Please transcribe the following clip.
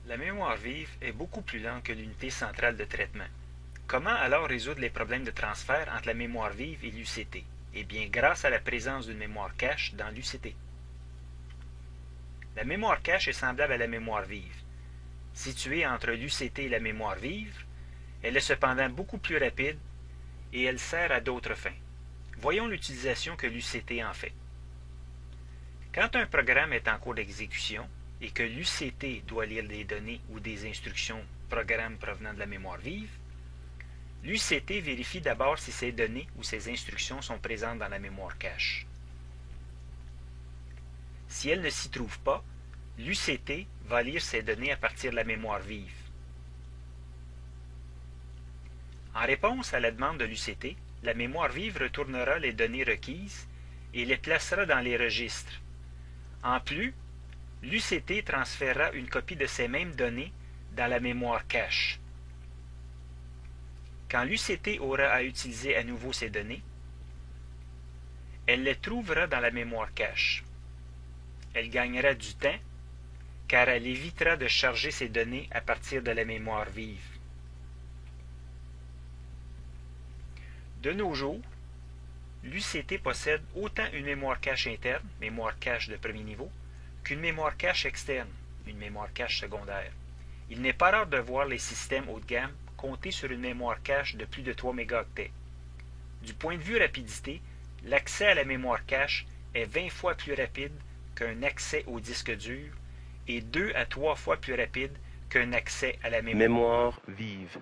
La mémoire vive est beaucoup plus lente que l'unité centrale de traitement. Comment alors résoudre les problèmes de transfert entre la mémoire vive et l'UCT? Eh bien, grâce à la présence d'une mémoire cache dans l'UCT. La mémoire cache est semblable à la mémoire vive. Située entre l'UCT et la mémoire vive, elle est cependant beaucoup plus rapide et elle sert à d'autres fins. Voyons l'utilisation que l'UCT en fait. Quand un programme est en cours d'exécution et que l'UCT doit lire des données ou des instructions programmes provenant de la mémoire vive, l'UCT vérifie d'abord si ces données ou ces instructions sont présentes dans la mémoire cache. Si elles ne s'y trouvent pas, l'UCT va lire ces données à partir de la mémoire vive. En réponse à la demande de l'UCT, la mémoire vive retournera les données requises et les placera dans les registres. En plus, l'UCT transférera une copie de ces mêmes données dans la mémoire cache. Quand l'UCT aura à utiliser à nouveau ces données, elle les trouvera dans la mémoire cache. Elle gagnera du temps car elle évitera de charger ces données à partir de la mémoire vive. De nos jours, l'UCT possède autant une mémoire cache interne, mémoire cache de premier niveau, qu'une mémoire cache externe, une mémoire cache secondaire. Il n'est pas rare de voir les systèmes haut de gamme compter sur une mémoire cache de plus de 3 mégaoctets. Du point de vue rapidité, l'accès à la mémoire cache est 20 fois plus rapide qu'un accès au disque dur et 2 à 3 fois plus rapide qu'un accès à la mémoire Mémoire vive.